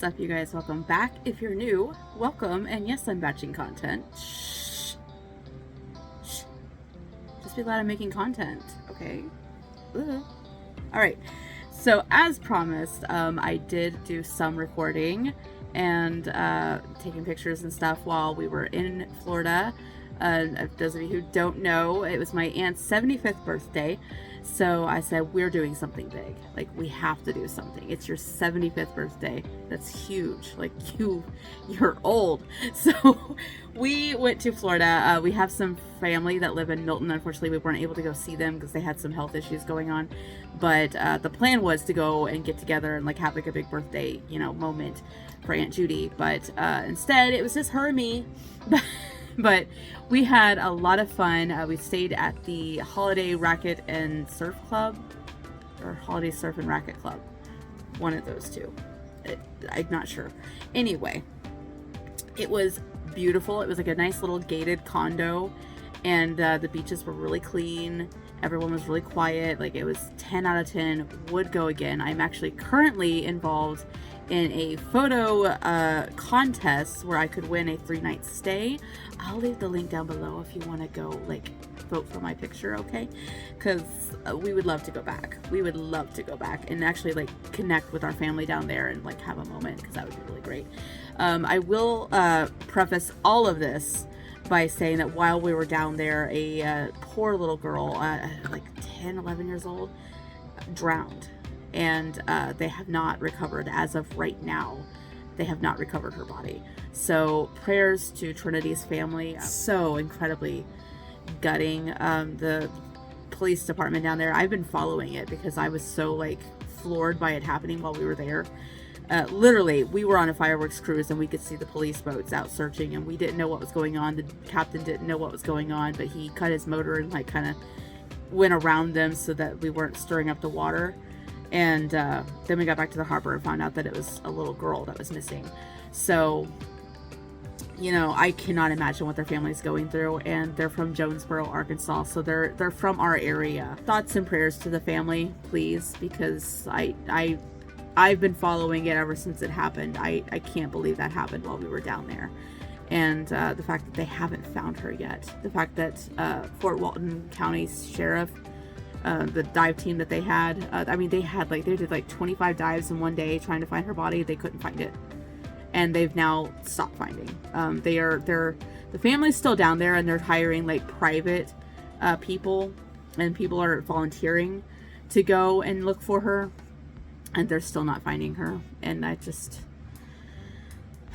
up, you guys? Welcome back. If you're new, welcome. And yes, I'm batching content. Shh. Shh. Just be glad I'm making content, okay? All right. So as promised, I did do some recording and taking pictures and stuff while we were in Florida. Those of you who don't know, it was my aunt's 75th birthday. So I said, we're doing something big. Like, we have to do something. It's your 75th birthday. That's huge. Like, you're old. So we went to Florida. We have some family that live in Milton. Unfortunately, we weren't able to go see them because they had some health issues going on. But the plan was to go and get together and like have like a big birthday, moment for Aunt Judy. But instead, it was just her and me. But we had a lot of fun. We stayed at the Holiday Racket and Surf Club, or Holiday Surf and Racket Club. One of those two. I'm not sure. Anyway, it was beautiful. It was like a nice little gated condo, and the beaches were really clean. Everyone was really quiet. Like, it was 10 out of 10. Would go again. I'm actually currently involved in a photo contest where I could win a 3-night stay. I'll leave the link down below if you want to go like vote for my picture, okay? Because we would love to go back. We would love to go back and actually like connect with our family down there and like have a moment, because that would be really great. I will preface all of this by saying that while we were down there, a poor little girl, like 10, 11 years old, drowned. And they have not recovered as of right now. They have not recovered her body. So prayers to Trinity's family. So incredibly gutting. The police department down there, I've been following it because I was so like floored by it happening while we were there. Literally, we were on a fireworks cruise and we could see the police boats out searching, and we didn't know what was going on. The captain didn't know what was going on, but he cut his motor and like kind of went around them so that we weren't stirring up the water. And then we got back to the harbor and found out that it was a little girl that was missing. So, I cannot imagine what their family's going through. And they're from Jonesboro, Arkansas, so they're from our area. Thoughts and prayers to the family, please, because I've been following it ever since it happened. I can't believe that happened while we were down there. And the fact that they haven't found her yet. The fact that Fort Walton County Sheriff, the dive team that they had, they did like 25 dives in one day trying to find her body. They couldn't find it, and they've now stopped finding. The family's still down there, and they're hiring like private people, and people are volunteering to go and look for her, and they're still not finding her. And I just,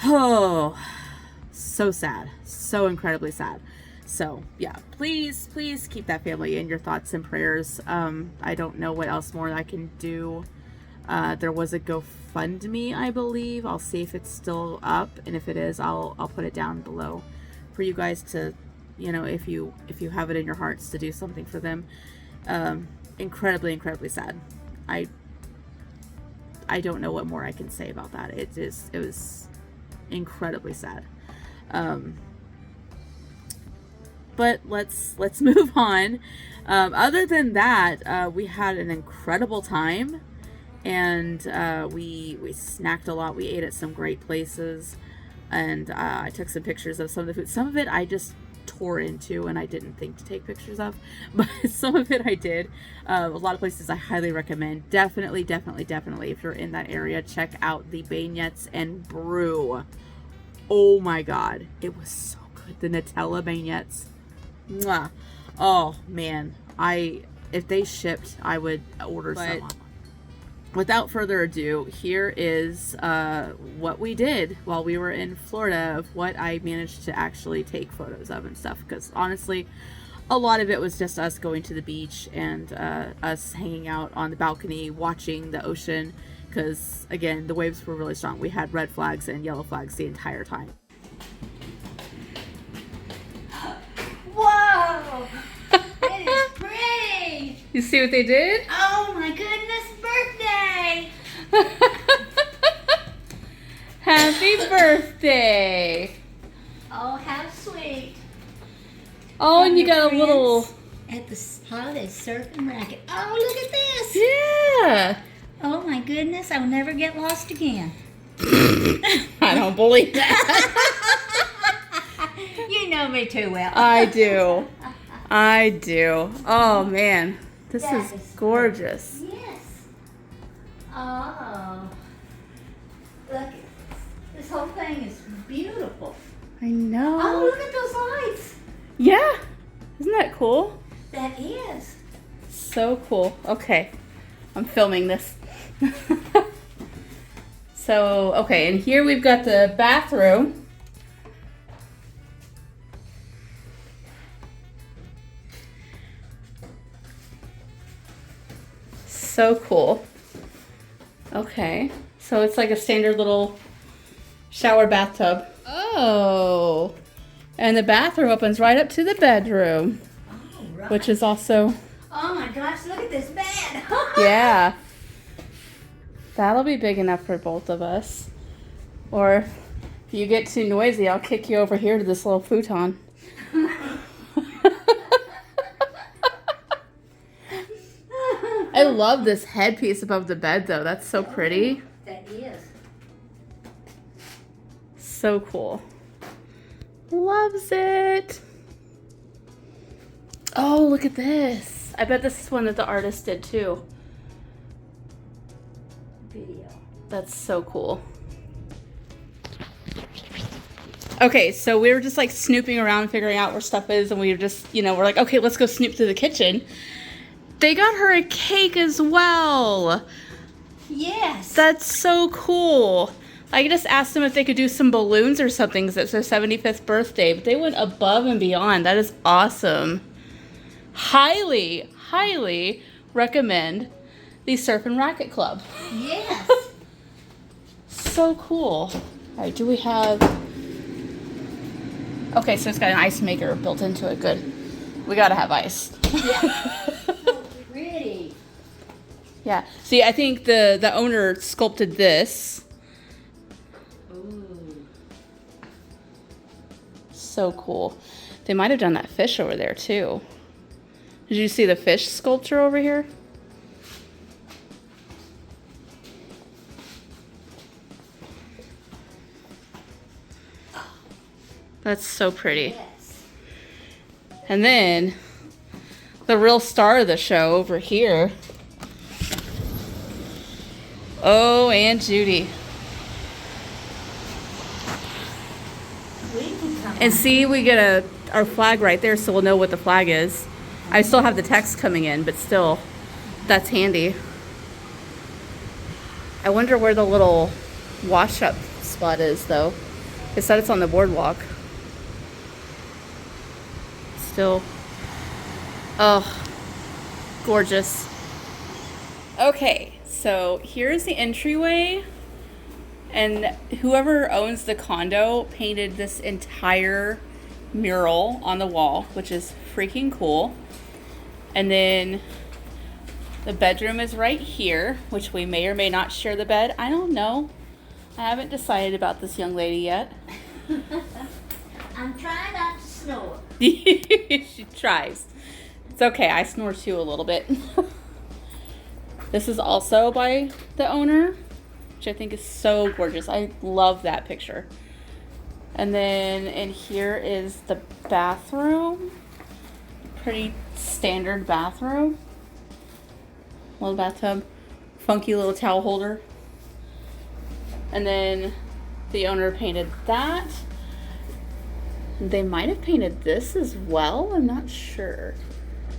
so sad, so incredibly sad. So yeah, please keep that family in your thoughts and prayers. I don't know what else more I can do. There was a GoFundMe, I believe. I'll see if it's still up, and if it is, I'll put it down below for you guys to, if you have it in your hearts to do something for them. Incredibly sad. I don't know what more I can say about that. It was incredibly sad. But let's move on. Other than that, we had an incredible time, and we snacked a lot. We ate at some great places, and I took some pictures of some of the food. Some of it I just tore into and I didn't think to take pictures of, but some of it I did. A lot of places I highly recommend. Definitely if you're in that area, check out the Beignets and Brew. Oh my god, it was so good. The Nutella Beignets. Mwah. Oh man, if they shipped, I would order some. Without further ado, here is what we did while we were in Florida, of what I managed to actually take photos of and stuff, because honestly a lot of it was just us going to the beach and us hanging out on the balcony watching the ocean, because again, the waves were really strong. We had red flags and yellow flags the entire time. Whoa! It is pretty! You see what they did? Oh my goodness, birthday! Happy birthday! Oh, how sweet. Oh, and you got a little... At the Holiday Surf and Racket. Oh, look at this! Yeah! Oh my goodness, I'll never get lost again. I don't believe that. You know me too well. I do. Oh man, this That is is gorgeous. Yes. Oh. Look, this whole thing is beautiful. I know. Oh, look at those lights. Yeah. Isn't that cool? That is. So cool. Okay. I'm filming this. So, okay, and here we've got the bathroom. So cool. Okay. So it's like a standard little shower bathtub. Oh. And the bathroom opens right up to the bedroom, Oh, right. which is also, Oh my gosh, look at this bed. yeah. That'll be big enough for both of us. Or if you get too noisy, I'll kick you over here to this little futon. I love this headpiece above the bed though. That's so pretty. That is. So cool. Loves it. Oh, look at this. I bet this is one that the artist did too. Video. That's so cool. Okay, so we were just like snooping around, figuring out where stuff is, and we were just, we're like, okay, let's go snoop through the kitchen. They got her a cake as well. Yes. That's so cool. I just asked them if they could do some balloons or something because it's their 75th birthday, but they went above and beyond. That is awesome. Highly, highly recommend the Surf and Racket Club. Yes. So cool. All right, do we have... Okay, so it's got an ice maker built into it. Good. We gotta have ice. Yeah. So pretty. Yeah. See, I think the owner sculpted this. Ooh. So cool. They might have done that fish over there too. Did you see the fish sculpture over here? That's so pretty. Yes. And then the real star of the show over here. Oh, and Judy. We can come. And see, we get our flag right there, so we'll know what the flag is. I still have the text coming in, but still, that's handy. I wonder where the little wash-up spot is, though. It said it's on the boardwalk. Still, oh, gorgeous. Okay, so here's the entryway. And whoever owns the condo painted this entire mural on the wall, which is freaking cool. And then the bedroom is right here, which we may or may not share the bed. I don't know. I haven't decided about this young lady yet. I'm trying not to snore. She tries. It's okay. I snore too a little bit. This is also by the owner, which I think is so gorgeous. I love that picture. And then in here is the bathroom. Pretty standard bathroom. Little bathtub. Funky little towel holder. And then the owner painted that. They might have painted this as well. I'm not sure.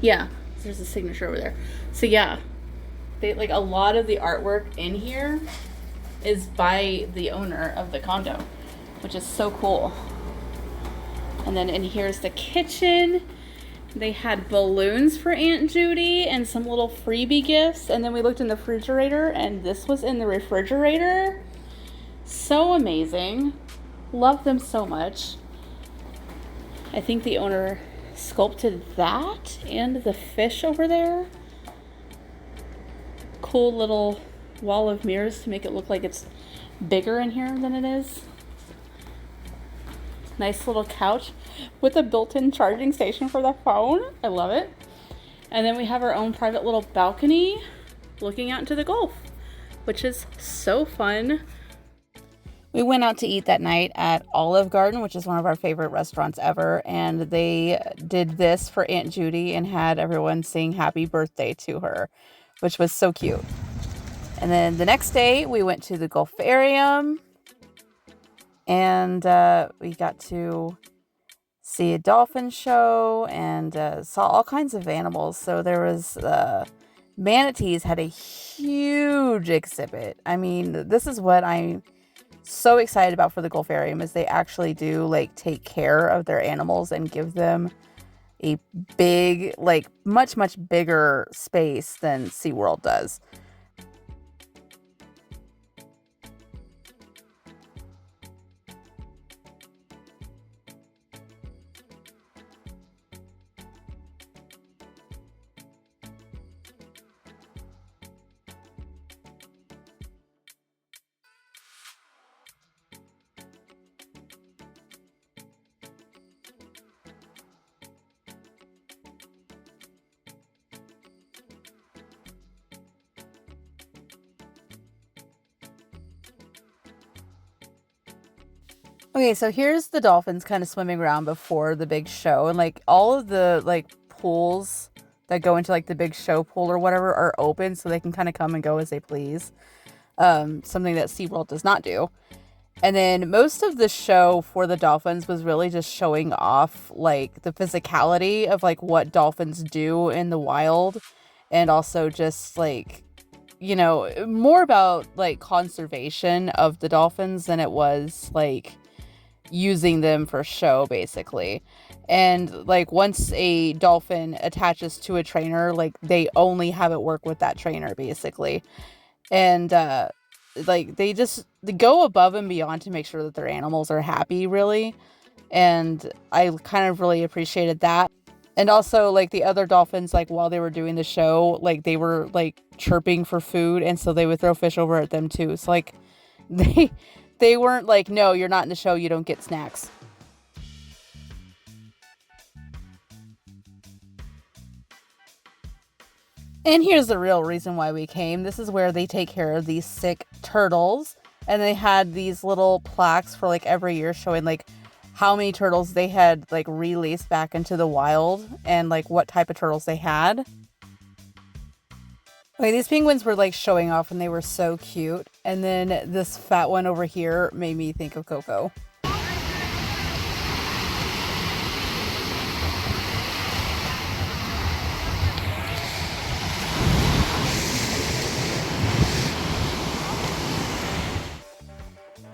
Yeah, there's a signature over there. So yeah, they like a lot of the artwork in here is by the owner of the condo, which is so cool. And then in here's the kitchen. They had balloons for Aunt Judy and some little freebie gifts. And then we looked in the refrigerator and this was in the refrigerator. So amazing. Love them so much. I think the owner sculpted that and the fish over there. Cool little wall of mirrors to make it look like it's bigger in here than it is. Nice little couch with a built-in charging station for the phone. I love it. And then we have our own private little balcony looking out into the Gulf, which is so fun. We went out to eat that night at Olive Garden, which is one of our favorite restaurants ever. And they did this for Aunt Judy and had everyone sing happy birthday to her, which was so cute. And then the next day we went to the Gulfarium and we got to see a dolphin show and saw all kinds of animals. So there was manatees had a huge exhibit. I mean, this is what I'm so excited about for the Gulfarium is they actually do like take care of their animals and give them a big, like much bigger space than SeaWorld does. Okay, so here's the dolphins kind of swimming around before the big show, and like all of the like pools that go into like the big show pool or whatever are open so they can kind of come and go as they please. Something that SeaWorld does not do. And then most of the show for the dolphins was really just showing off like the physicality of like what dolphins do in the wild, and also just like, you know, more about like conservation of the dolphins than it was like using them for show, basically. And like once a dolphin attaches to a trainer, like they only have it work with that trainer, basically. And like they go above and beyond to make sure that their animals are happy, really. And I kind of really appreciated that. And also like the other dolphins, like while they were doing the show, like they were like chirping for food, and so they would throw fish over at them too. So like they they weren't like, no, you're not in the show, you don't get snacks. And here's the real reason why we came. This is where they take care of these sick turtles. And they had these little plaques for like every year showing like how many turtles they had like released back into the wild and like what type of turtles they had. Okay, these penguins were like showing off and they were so cute. And then this fat one over here made me think of Coco.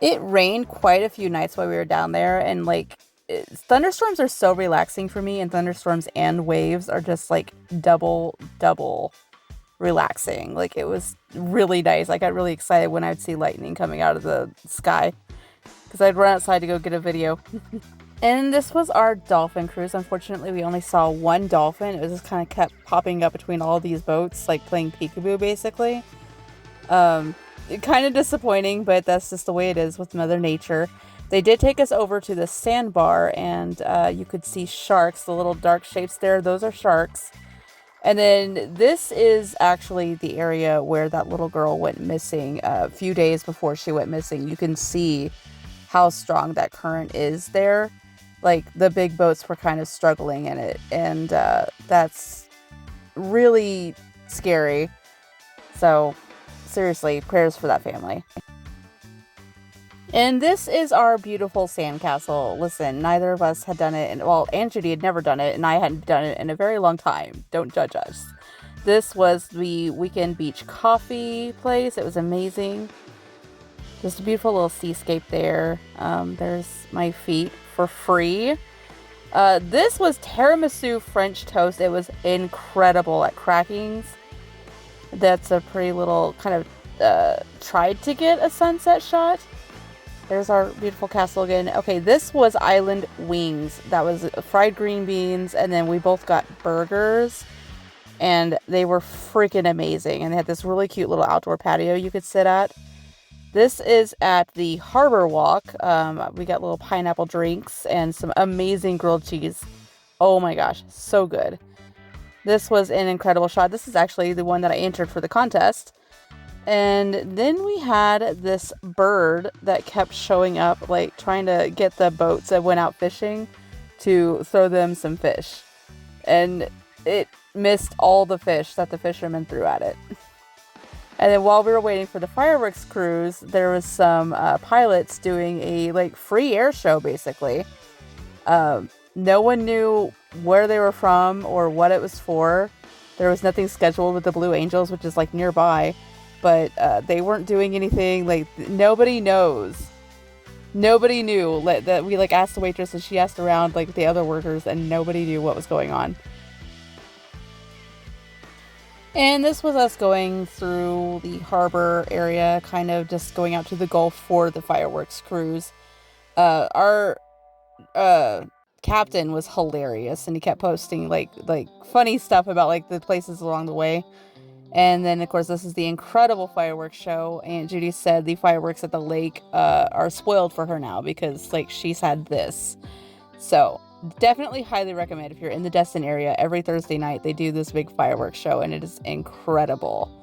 It rained quite a few nights while we were down there, and like thunderstorms are so relaxing for me, and thunderstorms and waves are just like double relaxing. Like it was really nice. I got really excited when I'd see lightning coming out of the sky because I'd run outside to go get a video. And this was our dolphin cruise. Unfortunately, we only saw one dolphin. It was just kind of kept popping up between all these boats, like playing peekaboo, basically. Kind of disappointing, but that's just the way it is with Mother Nature. They did take us over to the sandbar, and you could see sharks, the little dark shapes there. Those are sharks. And then this is actually the area where that little girl went missing a few days before she went missing. You can see how strong that current is there. Like the big boats were kind of struggling in it, and that's really scary. So seriously, prayers for that family. And this is our beautiful sandcastle. Listen, neither of us had done it, and well, Aunt Judy had never done it, and I hadn't done it in a very long time. Don't judge us. This was the Weekend Beach Coffee place. It was amazing. Just a beautiful little seascape there. There's my feet for free. This was tiramisu French toast. It was incredible at Crackings. That's a pretty little kind of tried to get a sunset shot. There's our beautiful castle again. Okay, this was Island Wings. That was fried green beans, and then we both got burgers, and they were freaking amazing. And they had this really cute little outdoor patio you could sit at. This is at the Harbor Walk. We got little pineapple drinks and some amazing grilled cheese. Oh my gosh, so good. This was an incredible shot. This is actually the one that I entered for the contest. And then we had this bird that kept showing up, like trying to get the boats that went out fishing to throw them some fish. And it missed all the fish that the fishermen threw at it. And then while we were waiting for the fireworks cruise, there was some pilots doing a like free air show, basically. No one knew where they were from or what it was for. There was nothing scheduled with the Blue Angels, which is like nearby. But they weren't doing anything. Like, nobody knows. Nobody knew that we like asked the waitress and she asked around like the other workers and nobody knew what was going on. And this was us going through the harbor area, kind of just going out to the Gulf for the fireworks cruise. Our captain was hilarious and he kept posting like funny stuff about like the places along the way. And then, of course, this is the incredible fireworks show. Aunt Judy said the fireworks at the lake are spoiled for her now because, like, she's had this. So, definitely highly recommend if you're in the Destin area. Every Thursday night, they do this big fireworks show, and it is incredible.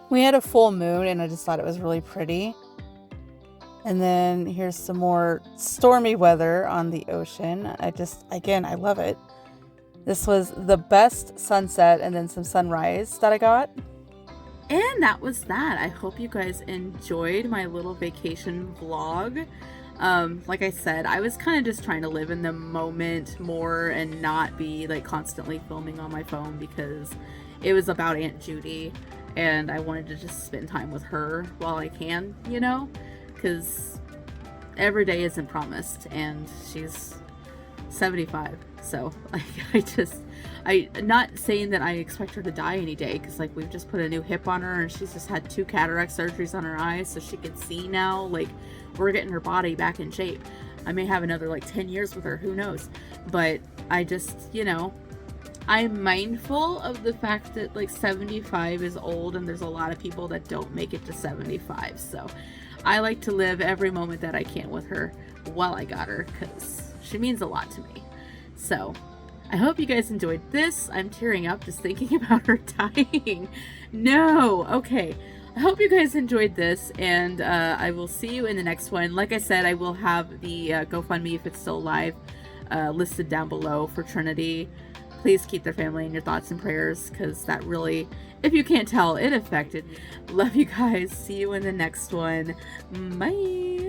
We had a full moon, and I just thought it was really pretty. And then here's some more stormy weather on the ocean. I love it. This was the best sunset and then some sunrise that I got. And that was that. I hope you guys enjoyed my little vacation vlog. Like I said, I was kind of just trying to live in the moment more and not be like constantly filming on my phone because it was about Aunt Judy and I wanted to just spend time with her while I can, you know? Because every day isn't promised and she's 75, so like I'm not saying that I expect her to die any day because like we've just put a new hip on her and she's just had 2 cataract surgeries on her eyes so she can see now. Like, we're getting her body back in shape. I may have another like 10 years with her, who knows, but I just, you know, I'm mindful of the fact that like 75 is old and there's a lot of people that don't make it to 75, so I like to live every moment that I can with her while I got her because she means a lot to me. So I hope you guys enjoyed this. I'm tearing up just thinking about her dying. No. Okay. I hope you guys enjoyed this and I will see you in the next one. Like I said, I will have the GoFundMe, if it's still live, listed down below for Trinity. Please keep their family in your thoughts and prayers because that really, if you can't tell, it affected me. Love you guys. See you in the next one. Bye.